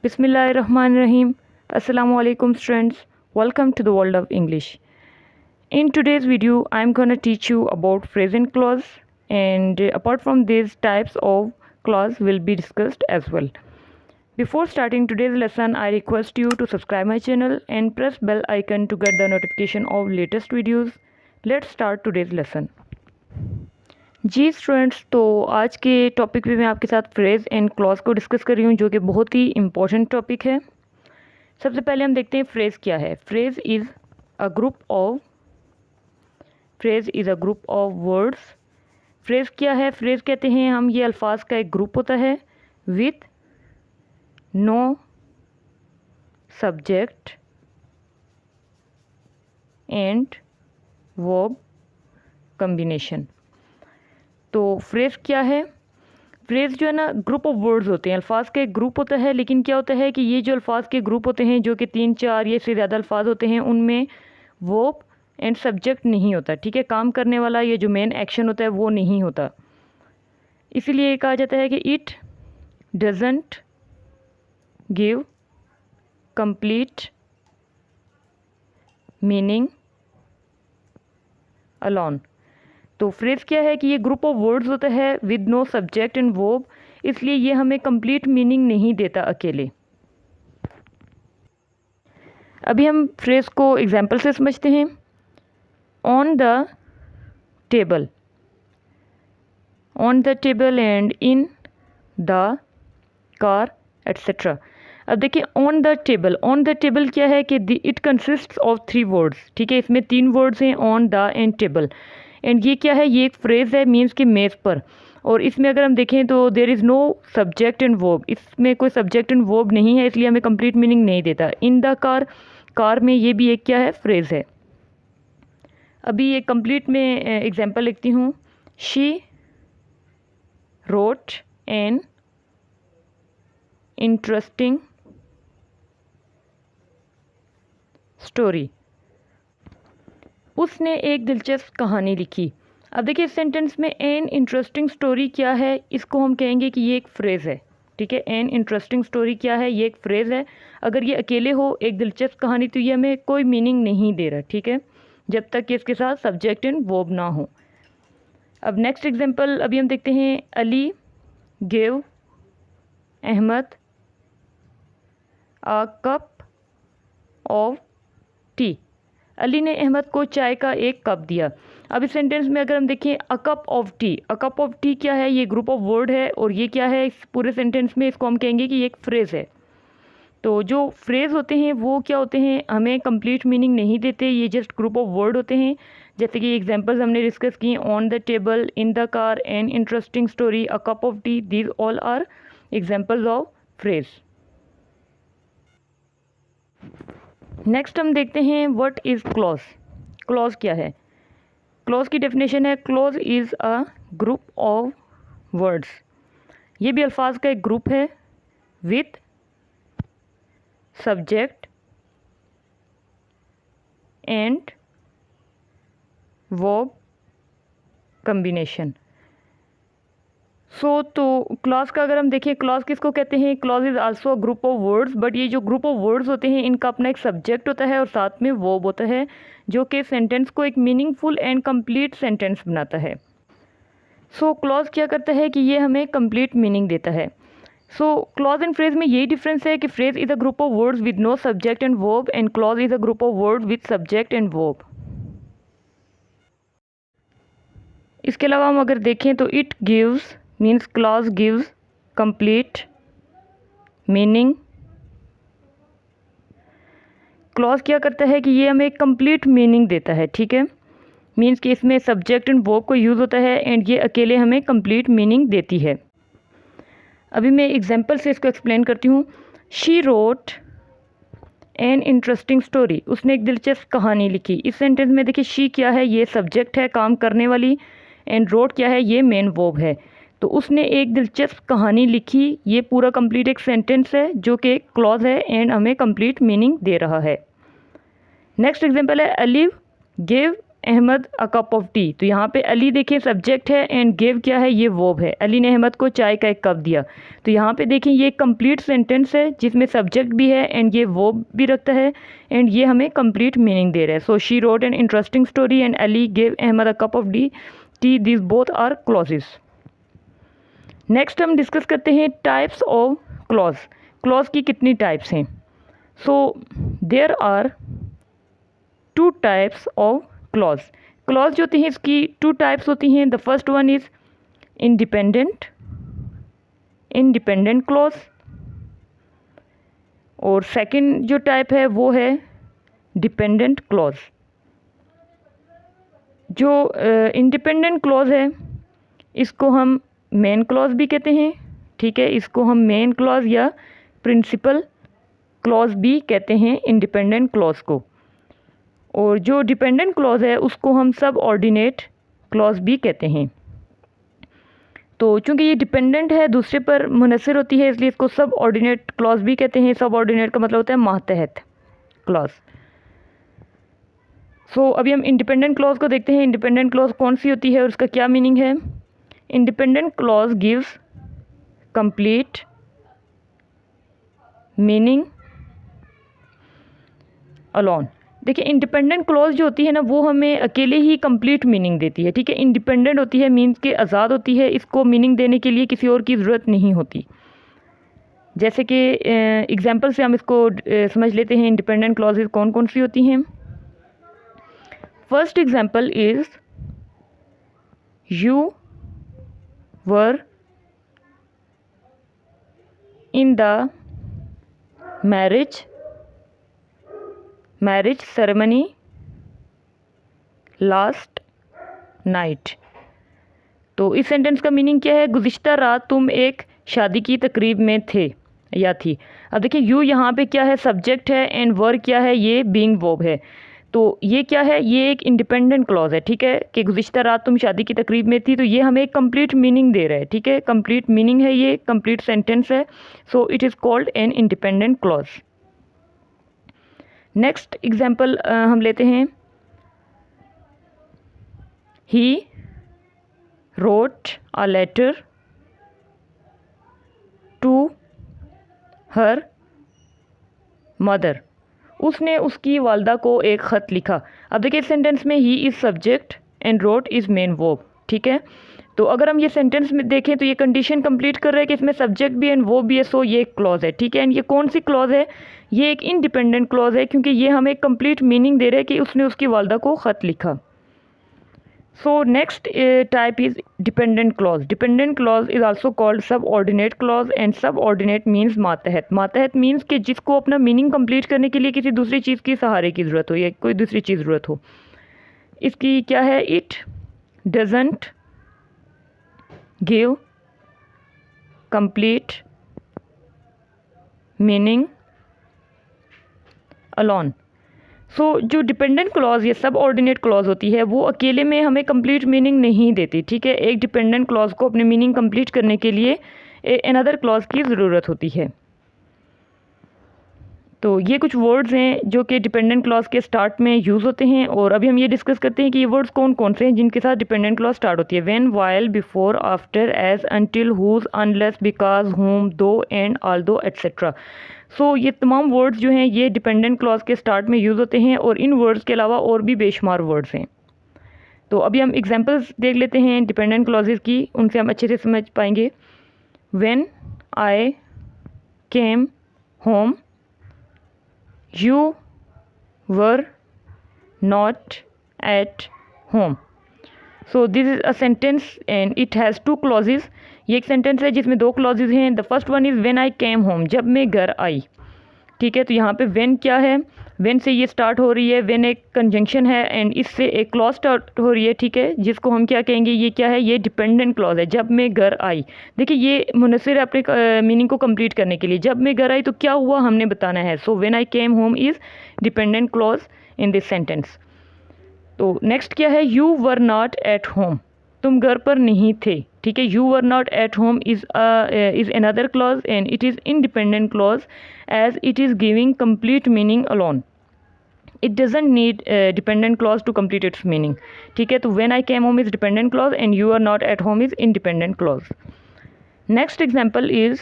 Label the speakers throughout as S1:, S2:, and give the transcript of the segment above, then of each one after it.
S1: Bismillahirrahmanirrahim. Assalamu alaikum students. Welcome to the world of English. In today's video, I'm going to teach you about phrase and clause, and apart from these types of clause will be discussed as well. Before starting today's lesson, I request you to subscribe my channel and press bell icon to get the notification of latest videos. Let's start today's lesson. जी students, तो आज के topic में मैं आपके साथ phrase and clause को discuss कर रही हूँ, जो कि बहुत ही इम्पॉर्टेंट टॉपिक है। सबसे पहले हम देखते हैं फ्रेज़ क्या है। Phrase is a group of words. Phrase क्या है? फ्रेज़ कहते हैं हम ये अल्फाज का एक ग्रुप होता है with no subject and verb combination. तो फ्रेज़ क्या है? फ्रेज़ जो है ना, ग्रुप ऑफ वर्ड्स होते हैं, अल्फाज का एक ग्रुप होता है। लेकिन क्या होता है कि ये जो अल्फाज के ग्रुप होते हैं, जो कि 3-4 या से ज़्यादा अल्फाज होते हैं, उनमें वर्ब एंड सब्जेक्ट नहीं होता। ठीक है, काम करने वाला ये जो मेन एक्शन होता है वो नहीं होता। इसीलिए कहा जाता है कि it doesn't give complete meaning alone. तो फ्रेज़ क्या है कि ये ग्रुप ऑफ वर्ड्स होता है with no subject and verb, इसलिए ये हमें कंप्लीट मीनिंग नहीं देता अकेले। अभी हम फ्रेज़ को एग्जांपल से समझते हैं। On the table and in the car etcetera. अब देखिए, ऑन द टेबल क्या है कि इट कंसिस्ट ऑफ 3 वर्ड्स। ठीक है, इसमें 3 वर्ड्स हैं, on the end table. And ये क्या है? ये एक फ्रेज़ है, मीन्स कि मेज़ पर। और इसमें अगर हम देखें तो there is no subject and verb, इसमें कोई सब्जेक्ट एंड वर्ब नहीं है, इसलिए हमें कंप्लीट मीनिंग नहीं देता। इन द कार में ये भी एक क्या है? फ्रेज़ है। अभी ये कंप्लीट में एग्जांपल लिखती हूँ। She wrote an interesting story. उसने एक दिलचस्प कहानी लिखी। अब देखिए, इस सेंटेंस में एन इंटरेस्टिंग स्टोरी क्या है? इसको हम कहेंगे कि ये एक फ्रेज़ है। ठीक है, एन इंटरेस्टिंग स्टोरी क्या है? ये एक फ्रेज़ है। अगर ये अकेले हो एक दिलचस्प कहानी, तो ये हमें कोई मीनिंग नहीं दे रहा। ठीक है, जब तक कि इसके साथ सब्जेक्ट एंड वर्ब ना हो। अब नेक्स्ट एग्जांपल अभी हम देखते हैं। Ali give Ahmad a cup of tea. Ali ने अहमद को चाय का एक कप दिया। अब इस सेंटेंस में अगर हम देखें, अ कप ऑफ टी क्या है? ये ग्रुप ऑफ वर्ड है। और ये क्या है? इस पूरे सेंटेंस में इसको हम कहेंगे कि ये एक फ्रेज़ है। तो जो फ्रेज़ होते हैं वो क्या होते हैं? हमें कंप्लीट मीनिंग नहीं देते, ये जस्ट ग्रुप ऑफ वर्ड होते हैं। जैसे कि एग्जांपल्स हमने डिस्कस किए, on the table, in the car, an interesting story, a cup of tea, these all are examples of phrase. Next हम देखते हैं व्हाट इज़ क्लॉज। क्लॉज क्या है? क्लॉज की डेफिनेशन है, clause is a group of words. ये भी अल्फाज का एक ग्रुप है with subject and verb combination. तो क्लॉज का अगर हम देखें, क्लॉज किसको कहते हैं? Clause is also a group of words, but ये जो ग्रुप ऑफ वर्ड्स होते हैं इनका अपना एक सब्जेक्ट होता है और साथ में वर्ब होता है, जो कि सेंटेंस को एक मीनिंगफुल एंड कंप्लीट सेंटेंस बनाता है। क्लॉज क्या करता है कि ये हमें कंप्लीट मीनिंग देता है। क्लॉज एंड फ्रेज में यही डिफरेंस है कि phrase is a group of words with no subject and verb, and clause is a group of words with subject and verb. इसके अलावा हम अगर देखें तो it gives means clause gives complete meaning. Clause क्या करता है कि ये हमें एक कंप्लीट मीनिंग देता है। ठीक है, मीन्स कि इसमें सब्जेक्ट एंड वर्ब को यूज़ होता है एंड ये अकेले हमें कंप्लीट मीनिंग देती है। अभी मैं एग्जांपल से इसको एक्सप्लेन करती हूँ। She wrote an interesting story. उसने एक दिलचस्प कहानी लिखी। इस सेंटेंस में देखिए, शी क्या है? ये सब्जेक्ट है, काम करने वाली, एंड रोट क्या है? ये मेन वर्ब है। तो उसने एक दिलचस्प कहानी लिखी, ये पूरा कंप्लीट एक सेंटेंस है जो कि एक क्लॉज है एंड हमें कंप्लीट मीनिंग दे रहा है। नेक्स्ट एग्जांपल है, Ali give Ahmad a cup of tea. तो यहाँ पे अली देखिए सब्जेक्ट है एंड गिव क्या है, ये वर्ब है। अली ने अहमद को चाय का एक कप दिया। तो यहाँ पे देखिए ये कंप्लीट सेंटेंस है जिसमें सब्जेक्ट भी है एंड ये वर्ब भी रखता है एंड ये हमें कंप्लीट मीनिंग दे रहा है। So she wrote an interesting story and Ali give Ahmad a cup of tea, this both are clauses. Next हम डिस्कस करते हैं टाइप्स ऑफ क्लॉज। क्लॉज की कितनी टाइप्स हैं? So there are 2 types of clause. Clause जो होती हैं इसकी 2 टाइप्स होती हैं। The first one is independent clause और सेकंड जो टाइप है वो है डिपेंडेंट क्लॉज। जो इंडिपेंडेंट क्लॉज है इसको हम मेन क्लॉज भी कहते हैं, ठीक है। इसको हम मेन क्लॉज या प्रिंसिपल क्लॉज भी कहते हैं इंडिपेंडेंट क्लॉज को। और जो डिपेंडेंट क्लॉज है उसको हम सब ऑर्डिनेट क्लॉज भी कहते हैं। तो चूंकि ये डिपेंडेंट है, दूसरे पर मुनसर होती है, इसलिए इसको सब ऑर्डिनेट क्लॉज भी कहते हैं। सब ऑर्डिनेट का मतलब होता है मातहत क्लॉज। सो अभी हम इंडिपेंडेंट क्लॉज को देखते हैं। इंडिपेंडेंट क्लॉज कौन सी होती है और उसका क्या मीनिंग है? Independent clause gives complete meaning alone. देखिए इंडिपेंडेंट क्लॉज जो होती है ना वो हमें अकेले ही कंप्लीट मीनिंग देती है, ठीक है। इंडिपेंडेंट होती है मीन्स के आज़ाद होती है, इसको मीनिंग देने के लिए किसी और की ज़रूरत नहीं होती। जैसे कि एग्जांपल से हम इसको समझ लेते हैं इंडिपेंडेंट क्लॉजेज कौन कौन सी होती हैं। First example is you were in the marriage ceremony last night. तो इस सेंटेंस का मीनिंग क्या है? गुज़िश्ता रात तुम एक शादी की तकरीब में थे या थी। अब देखिए यू यहाँ पे क्या है? सब्जेक्ट है एंड वर क्या है? ये बीइंग वर्ब है। तो ये क्या है? ये एक इंडिपेंडेंट क्लॉज है, ठीक है, कि गुज़िश्ता रात तुम शादी की तकरीब में थी। तो ये हमें एक कंप्लीट मीनिंग दे रहा है, ठीक है। कंप्लीट मीनिंग है, ये कंप्लीट सेंटेंस है। So it is called an independent clause. Next example हम लेते हैं। He wrote a letter to her mother. उसने उसकी वालदा को एक ख़त लिखा। अब देखिए सेंटेंस में ही is subject and wrote is main verb, ठीक है। तो अगर हम ये सेंटेंस में देखें तो ये कंडीशन कंप्लीट कर रहा है कि इसमें सब्जेक्ट भी एंड वर्ब भी है। सो ये एक क्लॉज है, ठीक है। एंड ये कौन सी क्लॉज है? ये एक इंडिपेंडेंट क्लॉज है क्योंकि ये हमें कंप्लीट मीनिंग दे रहा है कि उसने उसकी वालदा को ख़त लिखा। So next type is dependent clause. Dependent clause is also called सब ऑर्डिनेट क्लॉज एंड सब ऑर्डिनेट मीन्स मातहत। मातहत मीन्स कि जिसको अपना मीनिंग कंप्लीट करने के लिए किसी दूसरी चीज़ की सहारे की ज़रूरत हो या कोई दूसरी चीज़ ज़रूरत हो। इसकी क्या है? It doesn't give complete meaning alone. So जो डिपेंडेंट क्लॉज या सब ऑर्डिनेट क्लॉज होती है वो अकेले में हमें कंप्लीट मीनिंग नहीं देती, ठीक है। एक डिपेंडेंट क्लॉज को अपनी मीनिंग कंप्लीट करने के लिए अनदर क्लॉज की ज़रूरत होती है। तो ये कुछ वर्ड्स हैं जो कि डिपेंडेंट क्लॉज के स्टार्ट में यूज़ होते हैं और अभी हम ये डिस्कस करते हैं कि ये वर्ड्स कौन कौन से हैं जिनके साथ डिपेंडेंट क्लॉज स्टार्ट होती है। When, while, before, after, as, until, whose, unless, because, whom, though, and, although, etcetera. So ये तमाम वर्ड्स जो हैं ये डिपेंडेंट क्लॉज के स्टार्ट में यूज़ होते हैं और इन वर्ड्स के अलावा और भी बेशुमार वर्ड्स हैं। तो अभी हम एग्जांपल्स देख लेते हैं डिपेंडेंट क्लॉजेज़ की, उनसे हम अच्छे से समझ पाएंगे। When I came home, you were not at home. So this is a sentence and it has 2 clauses. ये एक सेंटेंस है जिसमें 2 क्लॉजेज हैं। The first one is when I came home, जब मैं घर आई, ठीक है। तो यहाँ पे व्हेन क्या है? व्हेन से ये स्टार्ट हो रही है। व्हेन एक कंजंक्शन है एंड इससे एक क्लॉज स्टार्ट हो रही है, ठीक है, जिसको हम क्या कहेंगे? ये क्या है? ये डिपेंडेंट क्लॉज है। जब मैं घर आई, देखिए ये मुनसर है अपने मीनिंग को कंप्लीट करने के लिए। जब मैं घर आई तो क्या हुआ हमने बताना है। So when I came home is dependent clause in this sentence. तो नेक्स्ट क्या है? You were not at home, तुम घर पर नहीं थे, ठीक है। You were not at home is another clause and it is independent clause as it is giving complete meaning alone. It doesn't need dependent clause to complete its meaning, ठीक है। तो when I came home is dependent clause and you are not at home is independent clause. Next example is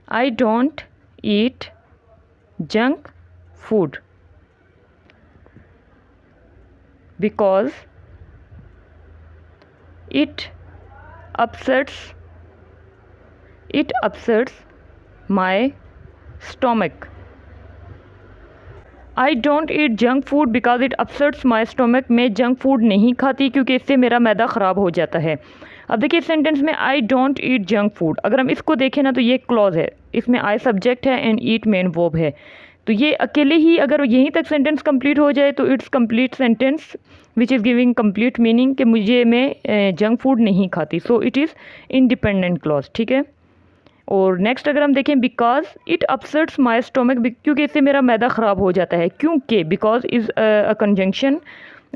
S1: I don't eat junk food because it upsets my stomach. I don't eat junk food because it upsets my stomach. मैं junk food नहीं खाती क्योंकि इससे मेरा मैदा ख़राब हो जाता है। अब देखिए इस सेंटेंस में आई डोंट ईट जंक फूड, अगर हम इसको देखें ना तो ये क्लॉज है, इसमें आई सब्जेक्ट है एंड ईट मेन वर्ब है। तो ये अकेले ही अगर यहीं तक सेंटेंस कंप्लीट हो जाए तो it's complete sentence which is giving complete meaning कि मैं जंक फूड नहीं खाती। So it is independent clause, ठीक है। और नेक्स्ट अगर हम देखें because it upsets my stomach, क्योंकि इससे मेरा मैदा ख़राब हो जाता है। क्योंकि because is a conjunction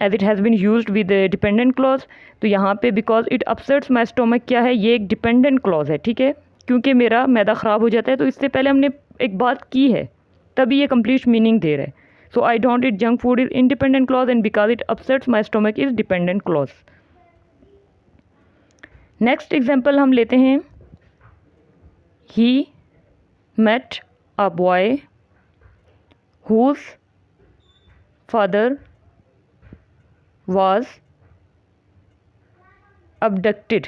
S1: as it has been used with dependent clause. तो यहाँ पे because it upsets my stomach क्या है, ये एक डिपेंडेंट क्लॉज है, ठीक है। क्योंकि मेरा मैदा ख़राब हो जाता है, तो इससे पहले हमने एक बात की है तभी ये कंप्लीट मीनिंग दे रहा है। So I don't eat junk food is independent clause and because it upsets my stomach is dependent clause. Next example हम लेते हैं he met a boy whose father was abducted।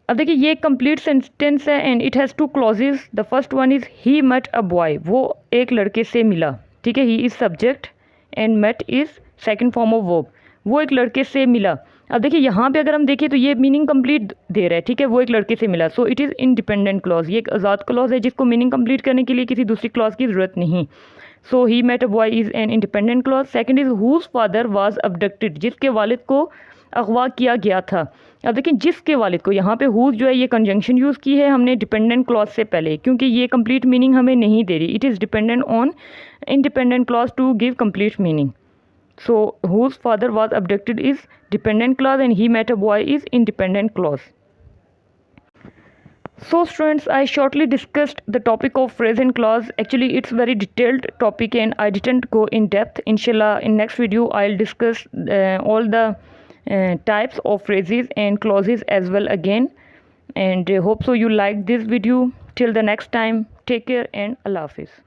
S1: अब देखिए ये कंप्लीट सेंटेंस है and it has two clauses. The first one is he met a boy, वो एक लड़के से मिला, ठीक है। He is subject and met is second form of verb, वो एक लड़के से मिला। अब देखिए यहाँ पे अगर हम देखें तो ये मीनिंग कंप्लीट दे रहा है, ठीक है। वो एक लड़के से मिला, सो इट इज़ इंडिपेंडेंट क्लॉज। ये एक आज़ाद क्लॉज है जिसको मीनिंग कंप्लीट करने के लिए किसी दूसरी क्लॉज की ज़रूरत नहीं। So he met a boy is an independent clause. Second is whose father was abducted, जिसके वालिद को अगवा किया गया था। अब देखिए जिसके वालिद को, यहाँ पे हुज जो है ये कंजंक्शन यूज़ की है हमने डिपेंडेंट क्लॉज से पहले, क्योंकि ये कंप्लीट मीनिंग हमें नहीं दे रही। It is dependent on independent clause to give complete meaning. So whose father was abducted is dependent clause and he met a boy is independent clause. So students, I shortly discussed the topic of phrase and clause. Actually it's very detailed topic and I didn't go in depth. Inshallah in next video I'll discuss all the types of phrases and clauses as well again, and hope so you liked this video. Till the next time, take care and Allah Hafiz.